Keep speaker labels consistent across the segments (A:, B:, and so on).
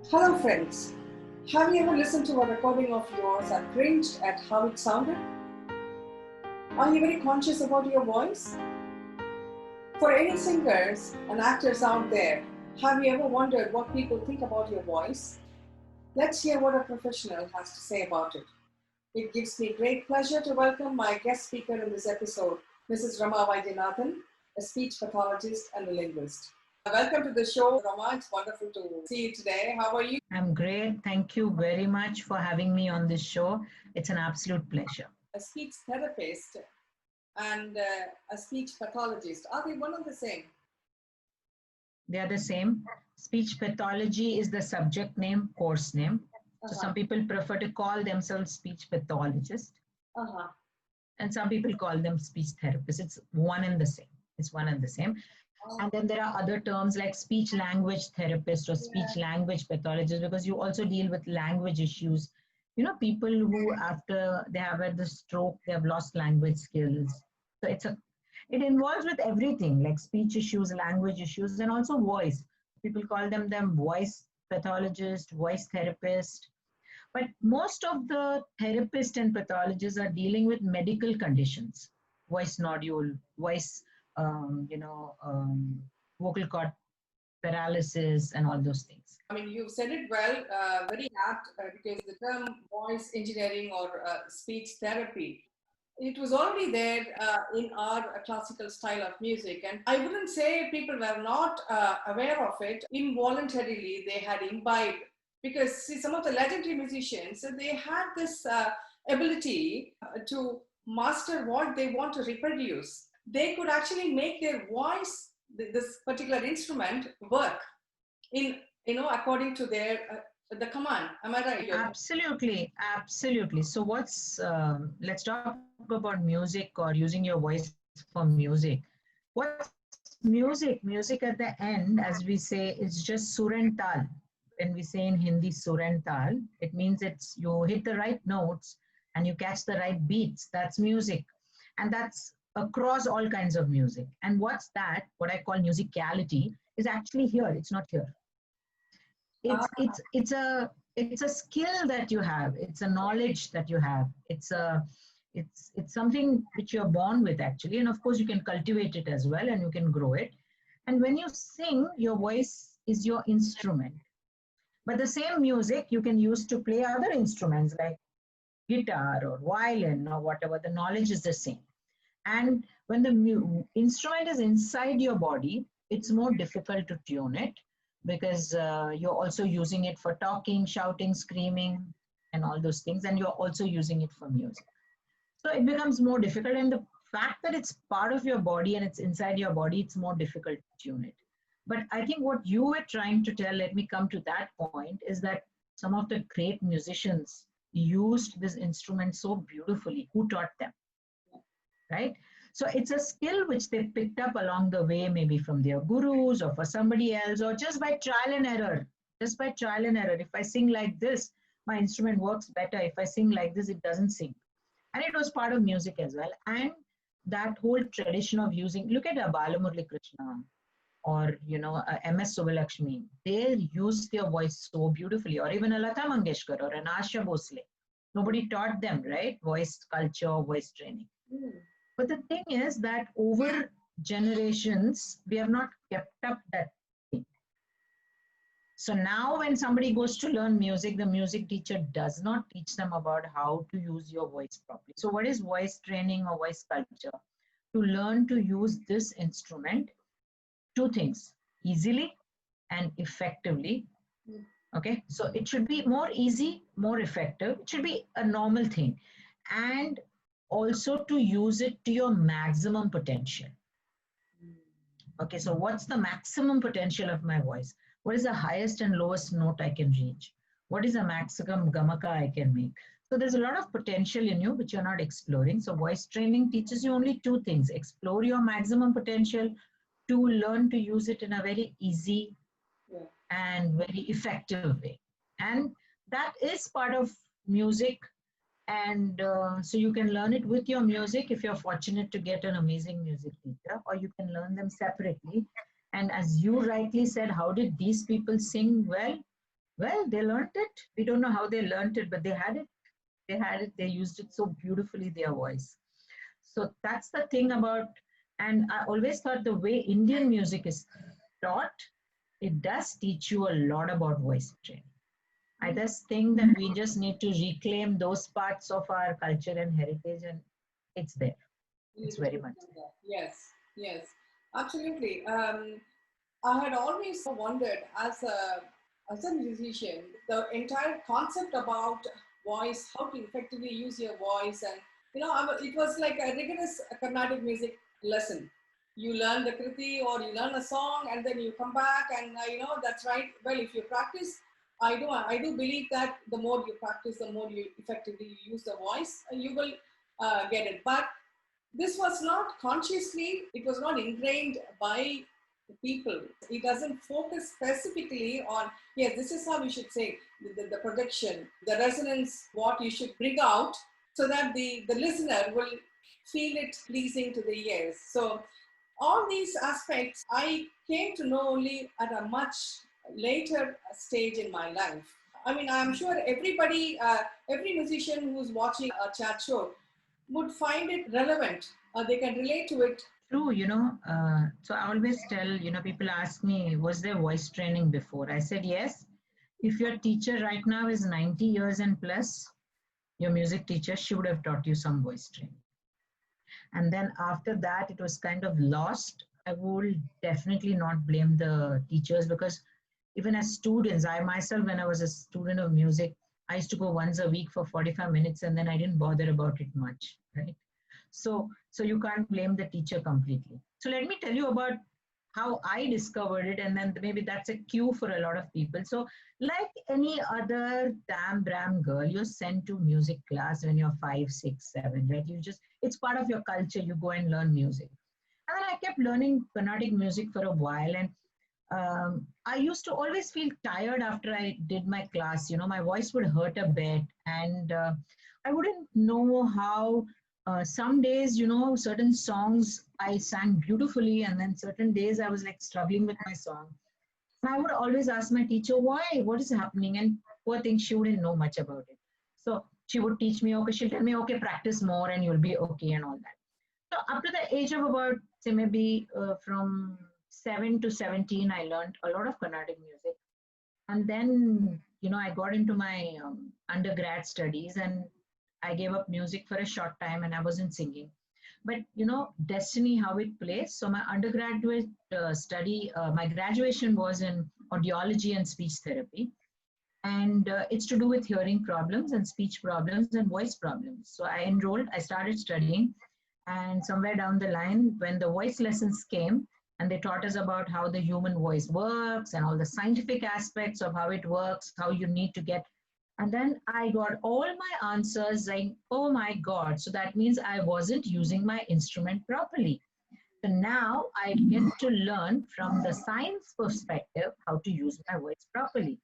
A: Hello friends, have you ever listened to a recording of yours and cringed at how it sounded? Are you very conscious about your voice? For any singers and actors out there, have you ever wondered what people think about your voice? Let's hear what a professional has to say about it. It gives me great pleasure to welcome my guest speaker in this episode, Mrs. Rama Vaidyanathan, a speech pathologist and a linguist. Welcome to the show, Rama. It's wonderful to see you today. How are you?
B: I'm great. Thank you very much for having me on this show. It's an absolute pleasure.
A: A speech therapist and a speech pathologist, are they one and the same?
B: They are the same. Speech pathology is the subject name, course name. So some people prefer to call themselves speech pathologist. And some people call them speech therapists. It's one and the same. It's one and the same. And then there are other terms like speech language therapist or speech language pathologist, because you also deal with language issues. You know, people who after they have had the stroke, they have lost language skills. So it involves with everything like speech issues, language issues, and also voice. People call them voice pathologist, voice therapist. But most of the therapists and pathologists are dealing with medical conditions, voice nodule, voice vocal cord paralysis and all those things.
A: I mean, you said it well, very apt, because the term voice engineering or speech therapy, it was already there in our classical style of music. And I wouldn't say people were not aware of it. Involuntarily, they had imbibed, because see, some of the legendary musicians, they had this ability to master what they want to reproduce. They could actually make their voice, this particular instrument, work in, according to their the command. Am I right?
B: Absolutely, absolutely. So let's talk about music or using your voice for music. What's music? Music at the end, as we say, is just sur and tal. When we say in Hindi sur and tal, it means you hit the right notes and you catch the right beats. That's music. And that's across all kinds of music. And what's that? What I call musicality is actually here. It's not here. It's a skill that you have. It's a knowledge that you have. It's something which you're born with actually. And of course you can cultivate it as well and you can grow it. And when you sing, your voice is your instrument. But the same music you can use to play other instruments like guitar or violin or whatever. The knowledge is the same. And when the instrument is inside your body, it's more difficult to tune it because you're also using it for talking, shouting, screaming, and all those things. And you're also using it for music. So it becomes more difficult. And the fact that it's part of your body and it's inside your body, it's more difficult to tune it. But I think what you were trying to tell, let me come to that point, is that some of the great musicians used this instrument so beautifully. Who taught them? Right? So it's a skill which they picked up along the way, maybe from their gurus or for somebody else, or just by trial and error. Just by trial and error. If I sing like this, my instrument works better. If I sing like this, it doesn't sing. And it was part of music as well. And that whole tradition of using, look at Balamurali or, MS Subbulakshmi. They used their voice so beautifully, or even a Lata Mangeshkar or an Asha Bhosle. Nobody taught them, right? Voice culture, voice training. But the thing is that over generations, we have not kept up that thing. So now when somebody goes to learn music, the music teacher does not teach them about how to use your voice properly. So what is voice training or voice culture? To learn to use this instrument, two things, easily and effectively. Okay, so it should be more easy, more effective. It should be a normal thing. And also to use it to your maximum potential. Okay, so what's the maximum potential of my voice? What is the highest and lowest note I can reach? What is the maximum gamaka I can make? So there's a lot of potential in you which you're not exploring. So voice training teaches you only two things: explore your maximum potential, to learn to use it in a very easy and very effective way. And that is part of music. And so you can learn it with your music if you're fortunate to get an amazing music teacher, or you can learn them separately. And as you rightly said, how did these people sing? Well, Well, they learned it. We don't know how they learned it, but they had it. They had it. They used it so beautifully, their voice. So that's the thing about, and I always thought the way Indian music is taught, it does teach you a lot about voice training. I just think that we just need to reclaim those parts of our culture and heritage, and it's there.
A: We need
B: It's
A: to
B: very
A: put
B: much
A: on that. Yes, yes, absolutely. I had always wondered as a musician, the entire concept about voice, how to effectively use your voice, and it was like a rigorous Carnatic music lesson. You learn the kriti or you learn a song, and then you come back, and that's right. Well, if you practice, I do believe that the more you practice, the more you effectively use the voice, you will get it. But this was not consciously, it was not ingrained by the people. It doesn't focus specifically on, yes, this is how you should say, the projection, the resonance, what you should bring out so that the listener will feel it pleasing to the ears. So all these aspects I came to know only at a much later stage in my life. I mean, I'm sure every musician who's watching a chat show would find it relevant. They can relate to it.
B: true. So I always tell, people ask me, was there voice training before? I said, yes. If your teacher right now is 90 years and plus, your music teacher, she would have taught you some voice training. And then after that, it was kind of lost. I will definitely not blame the teachers, because even as students, I myself, when I was a student of music, I used to go once a week for 45 minutes, and then I didn't bother about it much, right? So you can't blame the teacher completely. So let me tell you about how I discovered it, and then maybe that's a cue for a lot of people. So, like any other damn bram girl, you're sent to music class when you're 5, 6, 7, right? It's part of your culture. You go and learn music. And then I kept learning Carnatic music for a while, and I used to always feel tired after I did my class. My voice would hurt a bit, and I wouldn't know how. Some days, certain songs I sang beautifully, and then certain days I was like struggling with my song. And I would always ask my teacher, why? What is happening? And poor thing, she wouldn't know much about it. So she would teach me, okay, she'll tell me, okay, practice more and you'll be okay and all that. So up to the age of about, say, maybe from 7 to 17, I learned a lot of Carnatic music. And then, I got into my undergrad studies, and I gave up music for a short time and I wasn't singing. But, destiny, how it plays. So my undergraduate my graduation was in audiology and speech therapy. And it's to do with hearing problems and speech problems and voice problems. So I started studying, and somewhere down the line, when the voice lessons came, and they taught us about how the human voice works and all the scientific aspects of how it works, how you need to get. And then I got all my answers like, oh my God. So that means I wasn't using my instrument properly. So now I get to learn from the science perspective how to use my voice properly.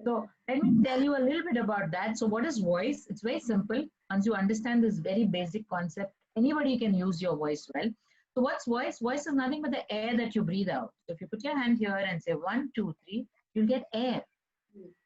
B: So let me tell you a little bit about that. So what is voice? It's very simple. Once you understand this very basic concept, anybody can use your voice well. So what's voice? Voice is nothing but the air that you breathe out. So if you put your hand here and say 1, 2, 3, you'll get air,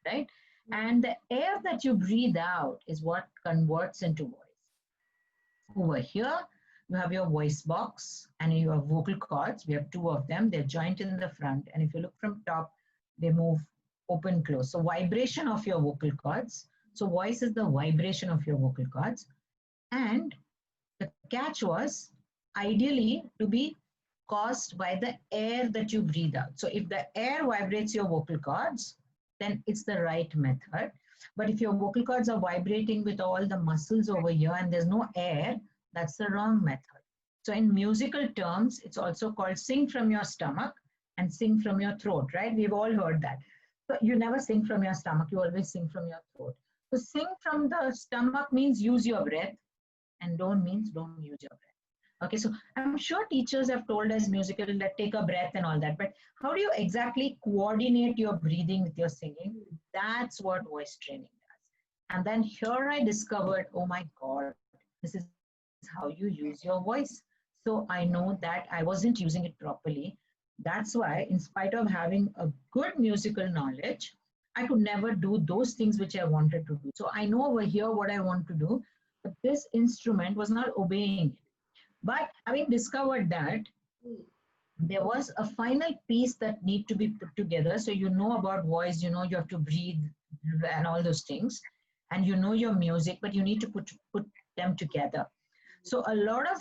B: right? And the air that you breathe out is what converts into voice. Over here, you have your voice box and you have vocal cords. We have two of them. They're joint in the front. And if you look from top, they move open, close. So vibration of your vocal cords. So voice is the vibration of your vocal cords. And the catch was ideally to be caused by the air that you breathe out. So if the air vibrates your vocal cords, then it's the right method. But if your vocal cords are vibrating with all the muscles over here and there's no air, that's the wrong method. So in musical terms, it's also called sing from your stomach and sing from your throat, right? We've all heard that. So you never sing from your stomach, you always sing from your throat. So sing from the stomach means use your breath, and don't means don't use your breath. Okay, so I'm sure teachers have told us musical that take a breath and all that, but how do you exactly coordinate your breathing with your singing? That's what voice training does. And then here I discovered, oh my God, this is how you use your voice. So I know that I wasn't using it properly. That's why, in spite of having a good musical knowledge, I could never do those things which I wanted to do. So I know over here what I want to do, but this instrument was not obeying it. But having discovered that,
A: Mm.
B: there was a final piece that need to be put together. So you know about voice, you know you have to breathe and all those things, and you know your music, but you need to put them together. So a lot of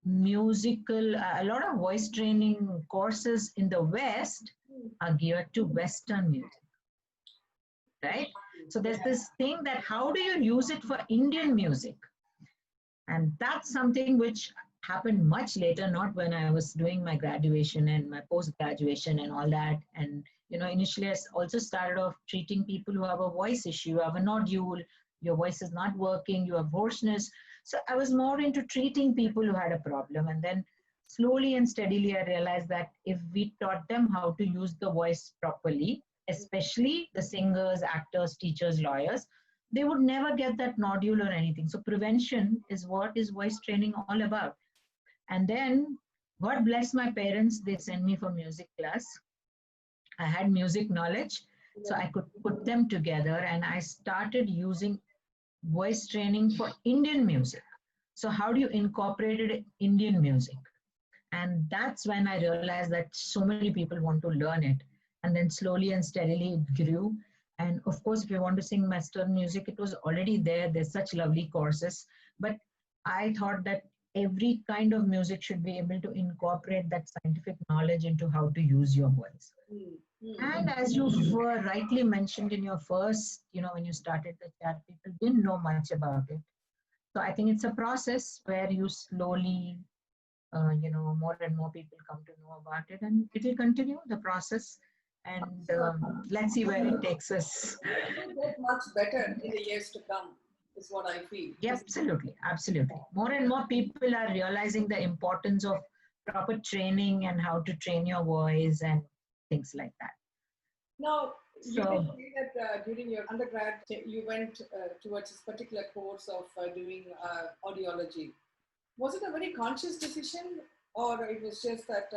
B: a lot of voice training courses in the West are geared to Western music, right? So there's this thing that how do you use it for Indian music? And that's something which happened much later, not when I was doing my graduation and my post graduation and all that. And initially I also started off treating people who have a voice issue, you have a nodule, your voice is not working, you have hoarseness. So I was more into treating people who had a problem. And then slowly and steadily I realized that if we taught them how to use the voice properly, especially the singers, actors, teachers, lawyers, they would never get that nodule or anything. So prevention is what is voice training all about. And then, God bless my parents, they sent me for music class. I had music knowledge, so I could put them together, and I started using voice training for Indian music. So how do you incorporate it in Indian music? And that's when I realized that so many people want to learn it. And then slowly and steadily it grew. And of course, if you want to sing Western music, it was already there. There's such lovely courses. But I thought that every kind of music should be able to incorporate that scientific knowledge into how to use your voice. And as you rightly mentioned in your first, when you started the chat, people didn't know much about it. So I think it's a process where you slowly, more and more people come to know about it, and it will continue the process. And let's see where it takes us.
A: It will get much better in the years to come, is what I feel.
B: Yeah, absolutely, absolutely. More and more people are realizing the importance of proper training and how to train your voice and things like that.
A: Now, you did say that during your undergrad, you went towards this particular course of doing audiology. Was it a very conscious decision, or it was just that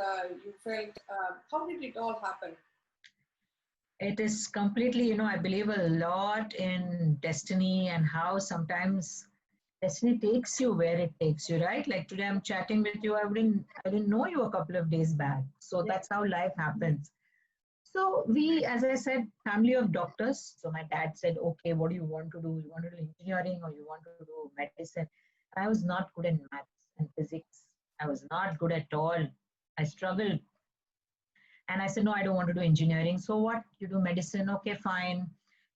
A: you felt, how did it all happen?
B: It is completely, I believe a lot in destiny and how sometimes destiny takes you where it takes you, right? Like today I'm chatting with you, I didn't know you a couple of days back. So that's how life happens. So we, as I said, family of doctors. So my dad said, okay, what do you want to do? You want to do engineering or you want to do medicine? I was not good in maths and physics. I was not good at all. I struggled. And I said, no, I don't want to do engineering. So what? You do medicine? Okay, fine.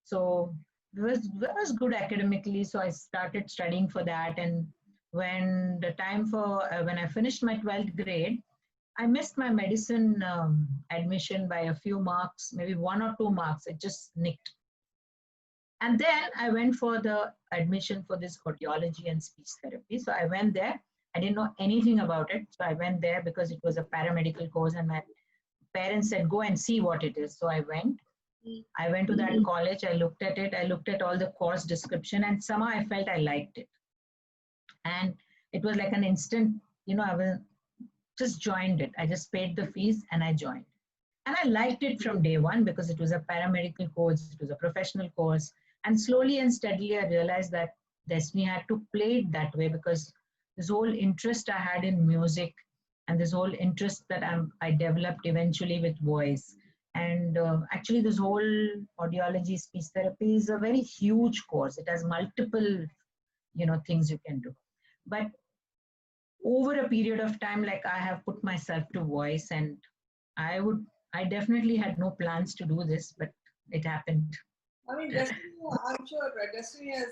B: So I was good academically. So I started studying for that. And when the time for, when I finished my 12th grade, I missed my medicine admission by a few marks, maybe 1 or 2 marks. It just nicked. And then I went for the admission for this audiology and speech therapy. So I went there. I didn't know anything about it. So I went there because it was a paramedical course and my parents said, go and see what it is. So I went. I went to that college. I looked at it. I looked at all the course description and somehow I felt I liked it. And it was like an instant, I was just joined it. I just paid the fees and I joined. And I liked it from day one because it was a paramedical course. It was a professional course. And slowly and steadily, I realized that destiny had to play it that way because this whole interest I had in music and this whole interest that I developed eventually with voice. And actually, this whole audiology speech therapy is a very huge course. It has multiple, things you can do. But over a period of time, like I have put myself to voice and I definitely had no plans to do this, but it happened.
A: I mean, destiny, I'm sure destiny has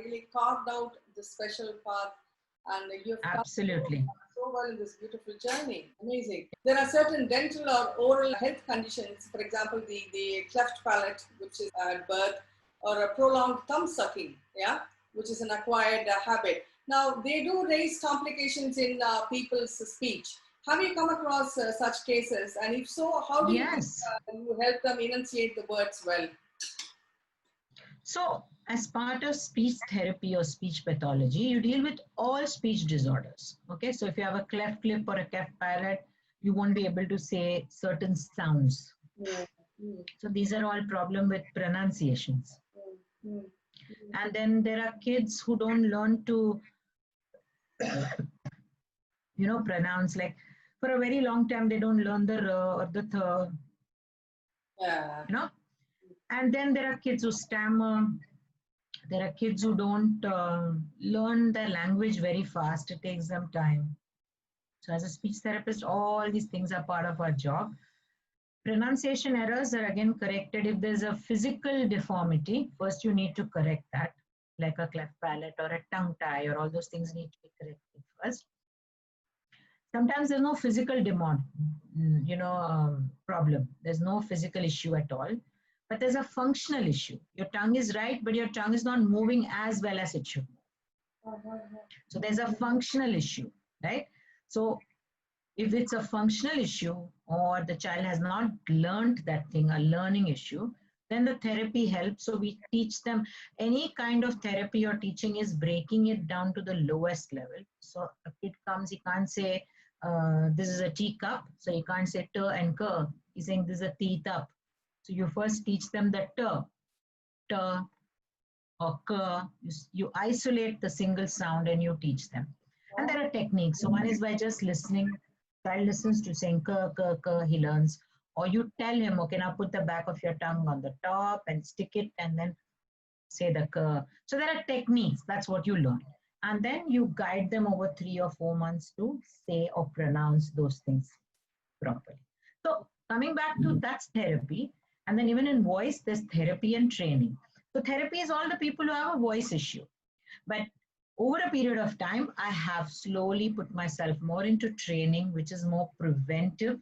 A: really carved out this special path and you've
B: absolutely
A: so well in this beautiful journey. Amazing. There are certain dental or oral health conditions, for example, the cleft palate, which is at birth, or a prolonged thumb sucking, which is an acquired habit. Now, they do raise complications in people's speech. Have you come across such cases? And if so, how do you help them enunciate the words well?
B: So, as part of speech therapy or speech pathology, you deal with all speech disorders. Okay, so if you have a cleft lip or a cleft palate, you won't be able to say certain sounds.
A: mm,
B: So these are all problem with pronunciations.
A: mm, mm,
B: And then there are kids who don't learn to, pronounce, like for a very long time, they don't learn the r or the th,
A: yeah.
B: you know. And then there are kids who stammer. There are kids who don't learn their language very fast. It takes them time. So as a speech therapist, all these things are part of our job. Pronunciation errors are again corrected if there's a physical deformity. First, you need to correct that, like a cleft palate or a tongue tie, or all those things need to be corrected first. Sometimes there's no physical problem. There's no physical issue at all, but there's a functional issue. Your tongue is right, but your tongue is not moving as well as it should. So there's a functional issue, right? So if it's a functional issue or the child has not learned that thing, a learning issue, then the therapy helps. So we teach them. Any kind of therapy or teaching is breaking it down to the lowest level. So a kid comes, he can't say, this is a teacup. So he can't say t and k. He's saying this is a teacup. So you first teach them the t or k. You isolate the single sound and you teach them. And there are techniques. So one is by just listening. Child listens to saying k, k, k, he learns. Or you tell him, okay, now put the back of your tongue on the top and stick it and then say the k. So there are techniques. That's what you learn. And then you guide them over 3 or 4 months to say or pronounce those things properly. So coming back to that's therapy. And then even in voice, there's therapy and training. So therapy is all the people who have a voice issue. But over a period of time, I have slowly put myself more into training, which is more preventive,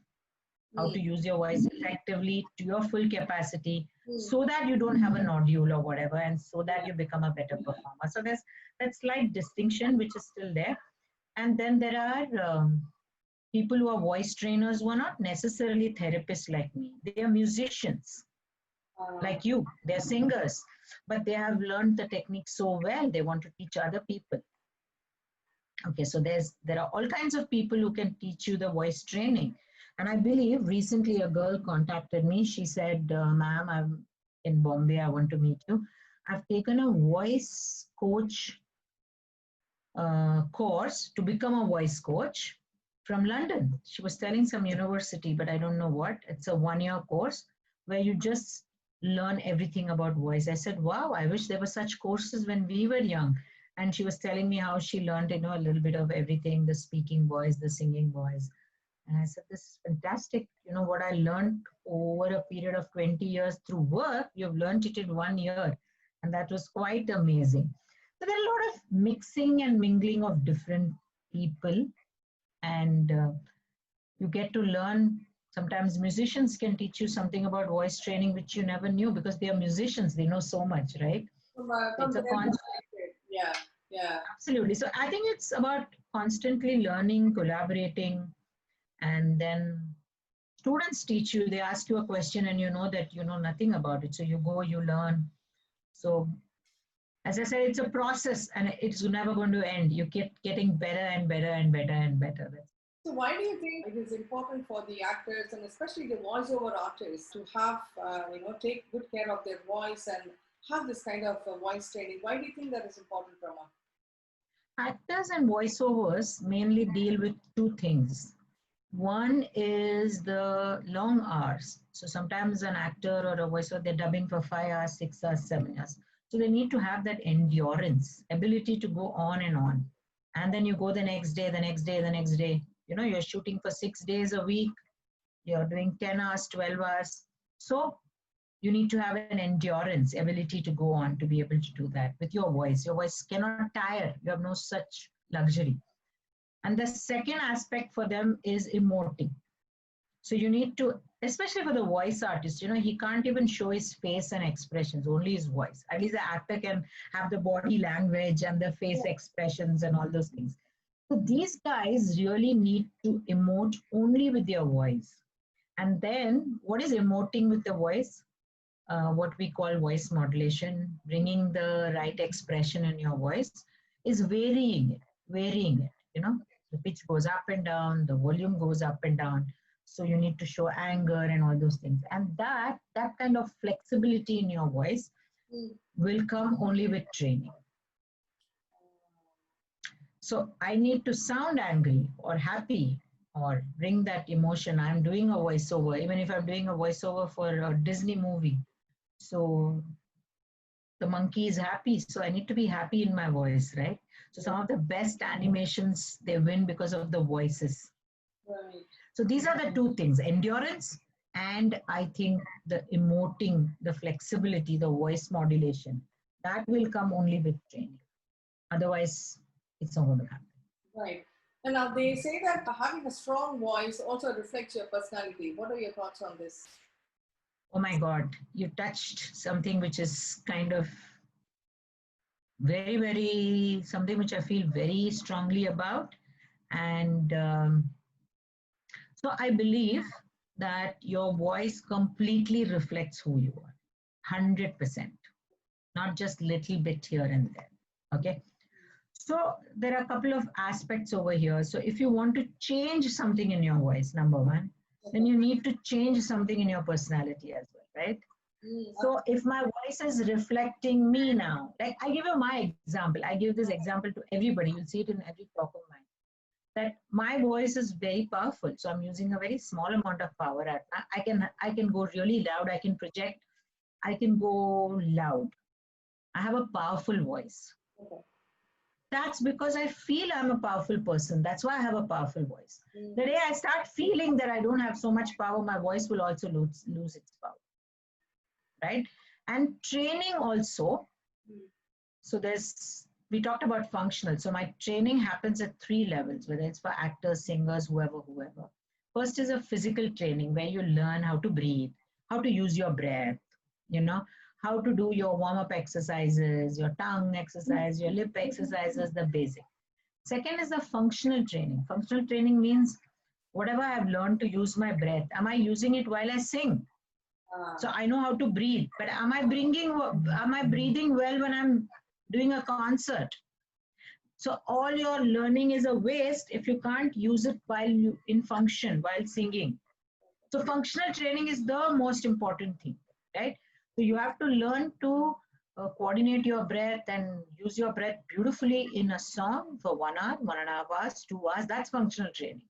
B: how to use your voice effectively to your full capacity so that you don't have a nodule or whatever, and so that you become a better performer. So there's that slight distinction which is still there. And then there are people who are voice trainers who are not necessarily therapists like me. They are musicians like you. They're singers, but they have learned the technique so well, they want to teach other people. Okay, so there are all kinds of people who can teach you the voice training. And I believe recently a girl contacted me. She said, ma'am, I'm in Bombay. I want to meet you. I've taken a voice coach course to become a voice coach from London. She was telling some university, but I don't know what. It's a 1-year course where you just learn everything about voice. I said, wow, I wish there were such courses when we were young. And she was telling me how she learned, a little bit of everything, the speaking voice, the singing voice. And I said, this is fantastic. What I learned over a period of 20 years through work, you've learned it in 1 year. And that was quite amazing. So there are a lot of mixing and mingling of different people. And you get to learn. Sometimes musicians can teach you something about voice training, which you never knew because they are musicians. They know so much, right? It's a constant.
A: Yeah, yeah.
B: Absolutely. So I think it's about constantly learning, collaborating, and then students teach you. They ask you a question and you know that you know nothing about it. So you go, you learn. So as I said, it's a process and it's never going to end. You keep getting better and better and better and better.
A: So why do you think it is important for the actors and especially the voiceover artists to have, take good care of their voice and have this kind of voice training? Why do you think that is important, Rama?
B: Actors and voiceovers mainly deal with two things. One is the long hours. So sometimes an actor or a voiceover, they're dubbing for 5 hours, 6 hours, 7 hours. So they need to have that endurance, ability to go on and on. And then you go the next day, the next day, the next day. You're shooting for 6 days a week. You're doing 10 hours, 12 hours. So you need to have an endurance, ability to go on to be able to do that with your voice. Your voice cannot tire. You have no such luxury. And the second aspect for them is emoting. So you need to, especially for the voice artist, he can't even show his face and expressions, only his voice. At least the actor can have the body language and the face expressions and all those things. So these guys really need to emote only with their voice. And then what is emoting with the voice? What we call voice modulation, bringing the right expression in your voice is varying it. The pitch goes up and down, the volume goes up and down. So you need to show anger and all those things. And that kind of flexibility in your voice will come only with training. So I need to sound angry or happy or bring that emotion. I'm doing a voiceover, even if I'm doing a voiceover for a Disney movie. So the monkey is happy, so I need to be happy in my voice, right? So some of the best animations, they win because of the voices.
A: Right.
B: So these are the two things, endurance and I think the emoting, the flexibility, the voice modulation. That will come only with training. Otherwise, it's not going to happen.
A: Right. And now they say that having a strong voice also reflects your personality. What are your thoughts on this?
B: Oh my God, you touched something which is kind of very, very, something which I feel very strongly about. And so I believe that your voice completely reflects who you are, 100%, not just little bit here and there. Okay. So there are a couple of aspects over here. So if you want to change something in your voice, number one, then you need to change something in your personality as well, right? So if my voice is reflecting me now, like I give you my example, I give this example to everybody, you'll see it in every talk of mine, that my voice is very powerful. So I'm using a very small amount of power. I can go really loud, I can project, I can go loud. I have a powerful voice.
A: Okay.
B: That's because I feel I'm a powerful person. That's why I have a powerful voice. The day I start feeling that I don't have so much power, my voice will also lose its power. Right? And training also. So we talked about functional. So my training happens at 3 levels, whether it's for actors, singers, whoever. First is a physical training where you learn how to breathe, how to use your breath, how to do your warm-up exercises, your tongue exercise, your lip exercises, the basic. Second is the functional training. Functional training means whatever I've learned to use my breath, am I using it while I sing? So I know how to breathe, but am I breathing well when I'm doing a concert? So all your learning is a waste if you can't use it in function, while singing. So functional training is the most important thing, right? So you have to learn to coordinate your breath and use your breath beautifully in a song for 1 hour, 1.5 hours, 2 hours. That's functional training.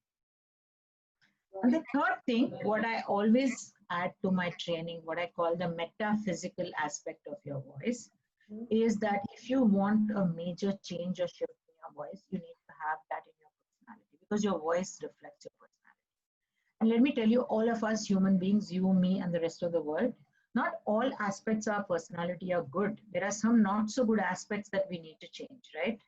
B: And the third thing, what I always add to my training, what I call the metaphysical aspect of your voice, is that if you want a major change or shift in your voice, you need to have that in your personality, because your voice reflects your personality. And let me tell you, all of us human beings, you, me, and the rest of the world, not all aspects of our personality are good. There are some not so good aspects that we need to change, right?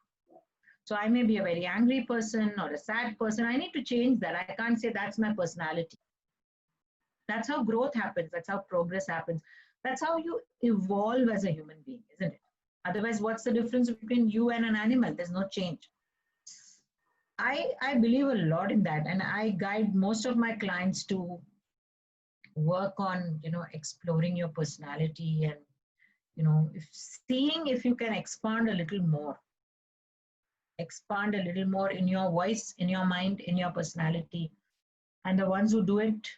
B: So I may be a very angry person or a sad person. I need to change that. I can't say that's my personality. That's how growth happens. That's how progress happens. That's how you evolve as a human being, isn't it? Otherwise, what's the difference between you and an animal? There's no change. I believe a lot in that, and I guide most of my clients to work on, exploring your personality and, seeing if you can expand a little more in your voice, in your mind, in your personality. And the ones who do it,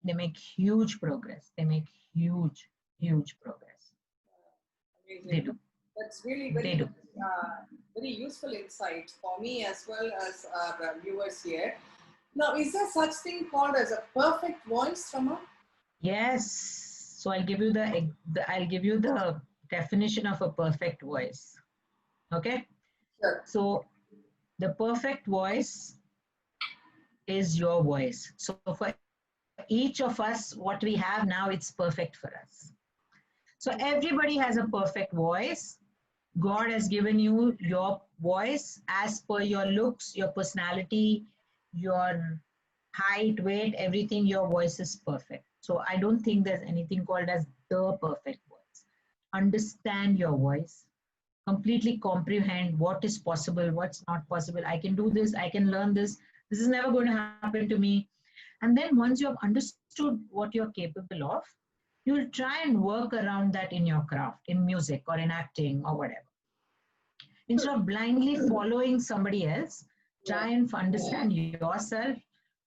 B: they make huge progress. They make huge progress.
A: Amazing.
B: They do.
A: That's really very useful insight for me as well as our viewers here. Now, is there such thing called as a perfect voice, Rama?
B: Yes. So I'll give you the definition of a perfect voice. Okay.
A: Sure.
B: So the perfect voice is your voice. So for each of us, what we have now, it's perfect for us. So everybody has a perfect voice. God has given you your voice as per your looks, your personality, your height, weight, everything. Your voice is perfect. So I don't think there's anything called as the perfect voice. Understand your voice. Completely comprehend what is possible, what's not possible. I can do this, I can learn this. This is never going to happen to me. And then once you have understood what you're capable of, you'll try and work around that in your craft, in music or in acting or whatever. Instead of blindly following somebody else, try and understand yourself,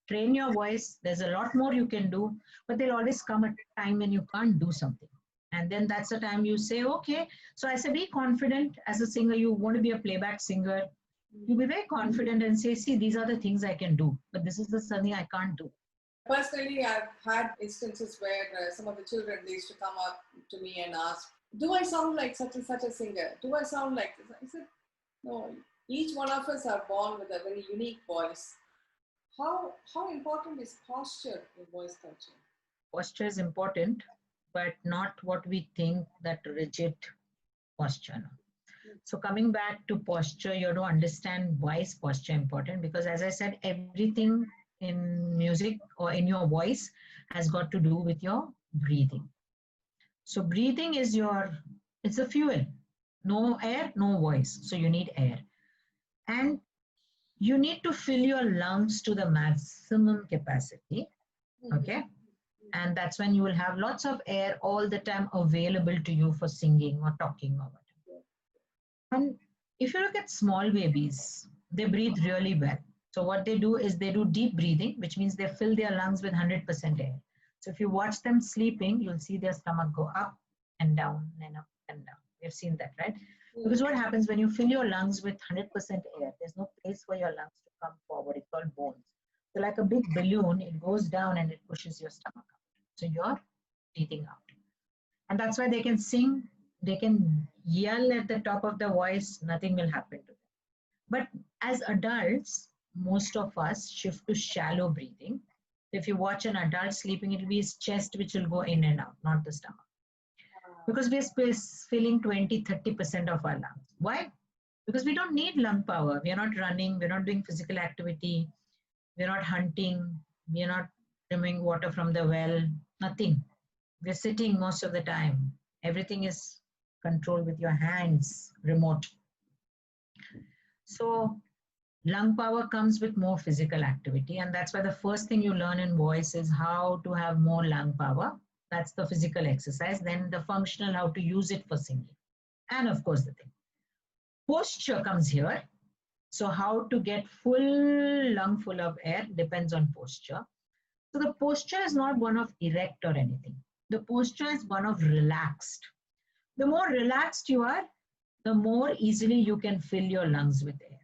B: train your voice. There's a lot more you can do, but there'll always come a time when you can't do something. And then that's the time you say, okay. So I say, be confident as a singer. You want to be a playback singer. You be very confident and say, see, these are the things I can do, but this is the something I can't do.
A: Personally, I've had instances where some of the children, they used to come up to me and ask, do I sound like such and such a singer? Do I sound like this? I said, no, each one of us are born with a very unique voice. How important is posture in voice culture?
B: Posture is important, but not what we think, that rigid posture. So coming back to posture, you have to understand why is posture important, because as I said, everything in music or in your voice has got to do with your breathing. So breathing is it's a fuel. No air, no voice. So you need air. And you need to fill your lungs to the maximum capacity. Okay. And that's when you will have lots of air all the time available to you for singing or talking or whatever. And if you look at small babies, they breathe really well. So what they do is they do deep breathing, which means they fill their lungs with 100% air. So if you watch them sleeping, you'll see their stomach go up and down and up and down. We've seen that, right? Because what happens when you fill your lungs with 100% air, there's no place for your lungs to come forward. It's all bones. So like a big balloon, it goes down and it pushes your stomach up. So you're breathing out. And that's why they can sing, they can yell at the top of their voice, nothing will happen to them. But as adults, most of us shift to shallow breathing. If you watch an adult sleeping, it will be his chest which will go in and out, not the stomach. Because we're filling 20-30% of our lungs. Why? Because we don't need lung power. We are not running, we're not doing physical activity, we're not hunting, we're not removing water from the well, nothing. We're sitting most of the time. Everything is controlled with your hands, remote. So lung power comes with more physical activity, and that's why the first thing you learn in voice is how to have more lung power. That's the physical exercise. Then the functional, how to use it for singing. And of course the thing. Posture comes here. So how to get full lung full of air depends on posture. So the posture is not one of erect or anything. The posture is one of relaxed. The more relaxed you are, the more easily you can fill your lungs with air.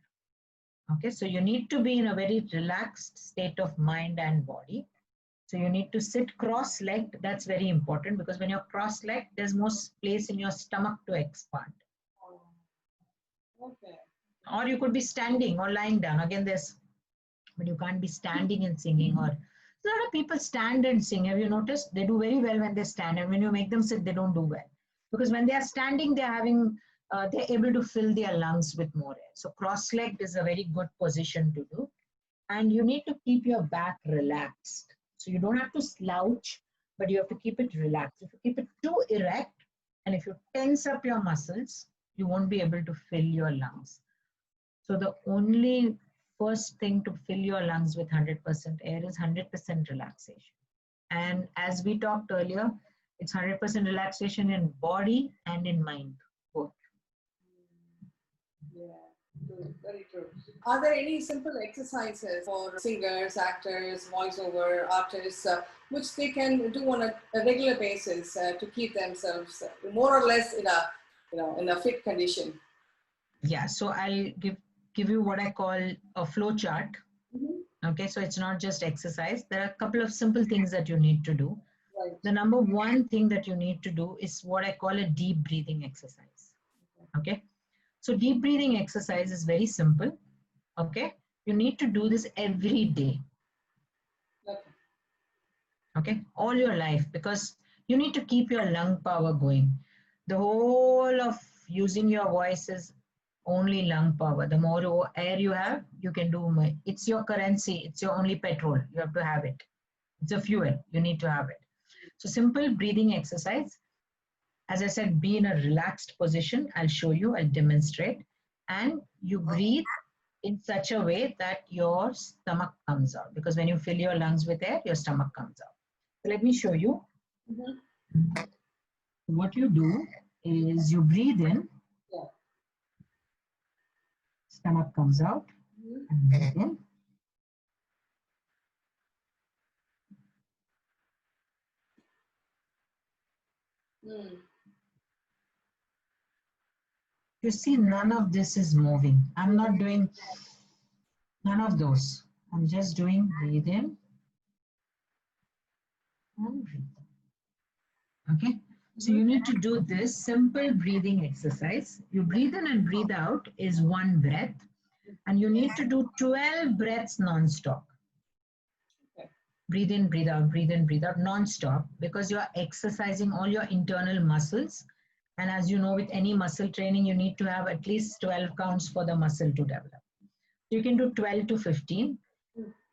B: Okay, so you need to be in a very relaxed state of mind and body. So you need to sit cross-legged. That's very important, because when you're cross-legged, there's more place in your stomach to expand.
A: Okay.
B: Or you could be standing or lying down. Again, but you can't be standing and singing. Or a lot of people stand and sing. Have you noticed? They do very well when they stand, and when you make them sit, they don't do well. Because when they are standing, they're able to fill their lungs with more air. So cross-legged is a very good position to do. And you need to keep your back relaxed. So you don't have to slouch, but you have to keep it relaxed. If you keep it too erect, and if you tense up your muscles, you won't be able to fill your lungs. So the only first thing to fill your lungs with 100% air is 100% relaxation. And as we talked earlier, it's 100% relaxation in body and in mind, both.
A: Yeah, true, very true. Are there any simple exercises for singers, actors, voiceover artists, which they can do on a regular basis to keep themselves more or less in a fit condition?
B: Yeah, so I'll give you what I call a flow chart. Okay, so it's not just exercise. There are a couple of simple things that you need to do.
A: Right.
B: The number one thing that you need to do is what I call a deep breathing exercise. Okay, so deep breathing exercise is very simple. Okay, you need to do this every day. Okay, all your life, because you need to keep your lung power going. The whole of using your voice is only lung power. The more air you have, you can do more. It's your currency. It's your only petrol. You have to have it. It's a fuel. You need to have it. So simple breathing exercise. As I said, be in a relaxed position. I'll show you. I'll demonstrate. And you breathe in such a way that your stomach comes out. Because when you fill your lungs with air, your stomach comes out. So let me show you. What you do is you breathe in. Stomach comes out. And breathe in.
A: Mm.
B: You see, none of this is moving. I'm not doing none of those. I'm just doing breathe in and breathe out. Okay? So you need to do this simple breathing exercise. You breathe in and breathe out is one breath. And you need to do 12 breaths non-stop.
A: Okay.
B: Breathe in, breathe out non-stop, because you are exercising all your internal muscles. And as you know, with any muscle training, you need to have at least 12 counts for the muscle to develop. You can do 12 to 15.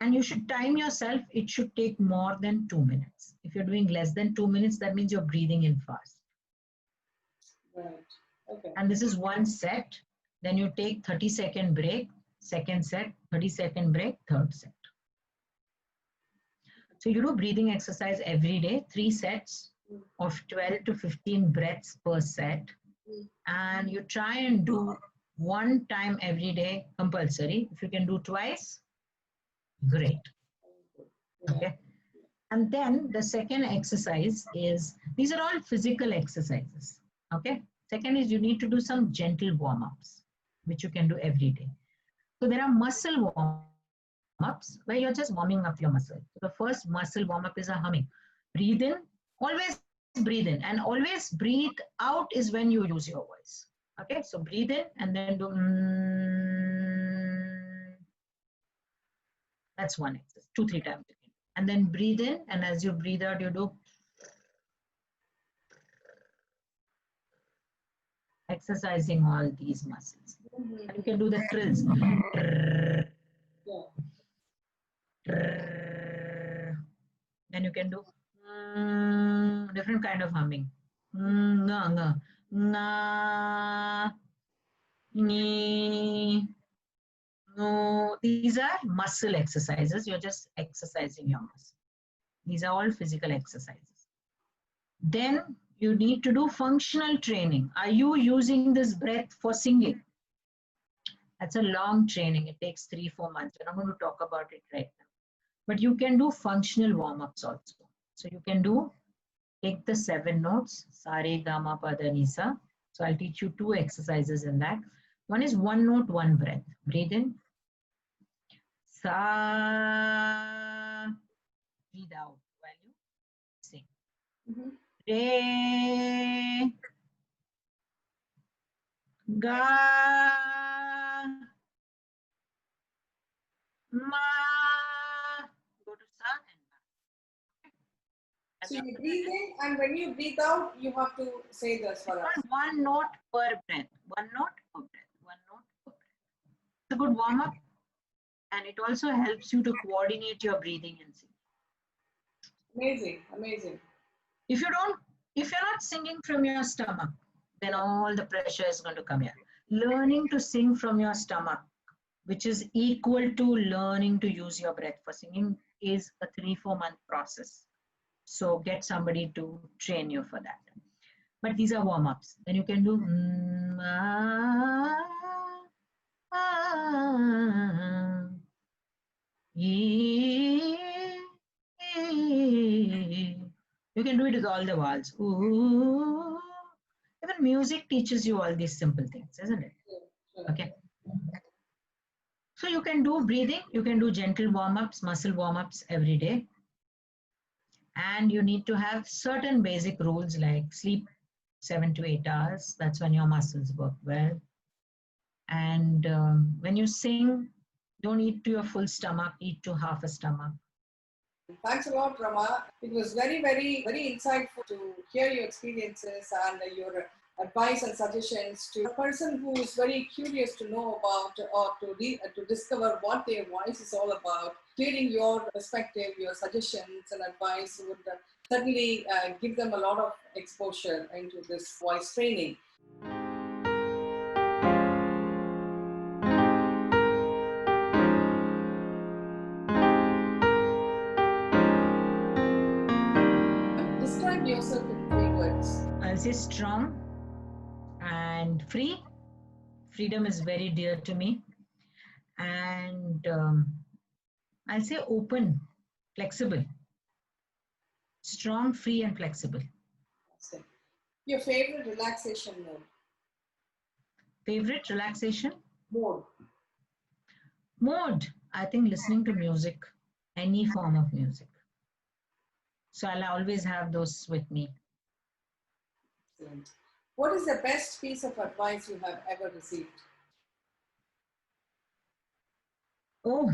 B: And you should time yourself. It should take more than 2 minutes. If you're doing less than 2 minutes, that means you're breathing in fast.
A: Right. Okay.
B: And this is one set. Then you take 30-second break, second set, 30-second break, third set. So you do breathing exercise every day, 3 sets of 12 to 15 breaths per set. And you try and do 1 time every day compulsory. If you can do twice, great. Okay. And then the second exercise is, these are all physical exercises. Okay. Second is you need to do some gentle warm-ups, which you can do every day. So there are muscle warm-ups where you're just warming up your muscle. So the first muscle warm-up is a humming. Breathe in, always breathe in, and always breathe out is when you use your voice. Okay, so breathe in and then do that's one exercise, 2-3 times. And then breathe in, and as you breathe out, you do exercising all these muscles. And you can do the trills. Then you can do different kind of humming. Nga, nga, nga, ni, no. These are muscle exercises. You're just exercising your muscle. These are all physical exercises. Then you need to do functional training. Are you using this breath for singing? That's a long training. It takes 3-4 months. We're not going to talk about it right now. But you can do functional warm-ups also. So you can do, take the 7 notes, sa, re, ga, ma, pa, da, ni, sa. So I'll teach you 2 exercises in that. One is 1 note, 1 breath. Breathe in. Sa, breathe out while you sing. Re, ga, ma, go to sa and ma.
A: So you breathe in, and when you breathe out, you have to say the swaras.
B: 1 note per breath. 1 note per breath. 1 note per breath. It's a good warm up, and it also helps you to coordinate your breathing and singing.
A: Amazing, amazing.
B: If you're not singing from your stomach, then all the pressure is going to come here. Learning to sing from your stomach, which is equal to learning to use your breath for singing, is a 3-4 month process. So get somebody to train you for that. But these are warm-ups. Then you can do you can do it with all the vowels. Ooh. Even music teaches you all these simple things, isn't it? Okay. So you can do breathing, you can do gentle warm-ups, muscle warm-ups every day. And you need to have certain basic rules like sleep 7 to 8 hours. That's when your muscles work well. And when you sing, don't eat to your full stomach, eat to half a stomach.
A: Thanks a lot, Rama. It was very, very, very insightful to hear your experiences and your advice and suggestions to a person who is very curious to know about or to discover what their voice is all about. Hearing your perspective, your suggestions and advice would certainly give them a lot of exposure into this voice training. Describe yourself in 3 words.
B: I'll say strong and free. Freedom is very dear to me. And I'll say open, flexible. Strong, free, and flexible.
A: Your favorite relaxation mode?
B: Favorite relaxation
A: Mode.
B: mode? I think listening to music, any form of music. So I'll always have those with me.
A: Excellent. What is the best piece of advice you have ever received?
B: Oh,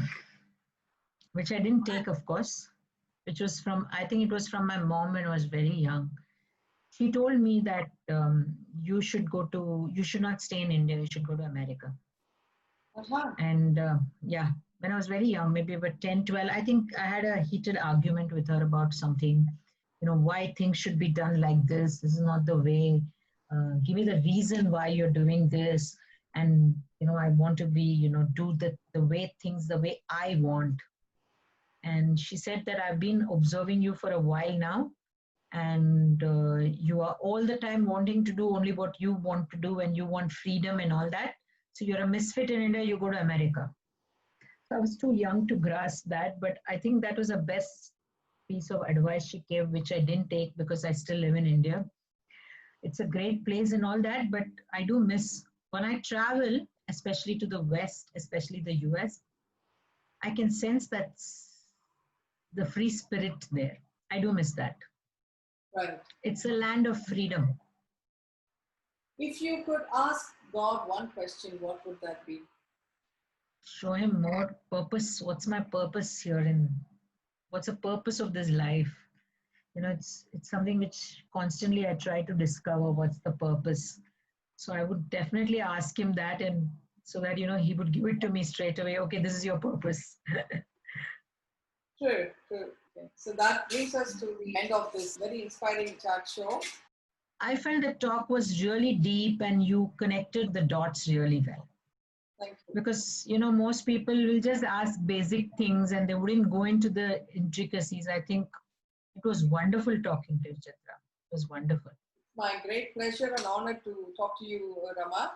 B: which I didn't take, of course, which was from, I think it was from my mom when I was very young. She told me that you should not stay in India, you should go to America.
A: Uh-huh.
B: And yeah, when I was very young, maybe about 10, 12, I think I had a heated argument with her about something, why things should be done like this. This is not the way. Give me the reason why you're doing this. And, I want to be, do the way things the way I want. And she said that I've been observing you for a while now, and you are all the time wanting to do only what you want to do, and you want freedom and all that. So you're a misfit in India, you go to America. So I was too young to grasp that, but I think that was the best piece of advice she gave, which I didn't take because I still live in India. It's a great place and all that, but I do miss when I travel, especially to the West, especially the US, I can sense that the free spirit there. I do miss that.
A: Right.
B: It's a land of freedom.
A: If you could ask God one question, what would that be?
B: Show him more purpose. What's my purpose here, and what's the purpose of this life? It's something which constantly I try to discover. What's the purpose? So I would definitely ask him that, and so that he would give it to me straight away. Okay, this is your purpose.
A: True. Okay. So that brings us to the end of this very inspiring chat show.
B: I felt the talk was really deep, and you connected the dots really well.
A: Thank you.
B: Because most people will just ask basic things and they wouldn't go into the intricacies. I think it was wonderful talking to you, Chitra. It was wonderful.
A: My great pleasure and honor to talk to you, Rama.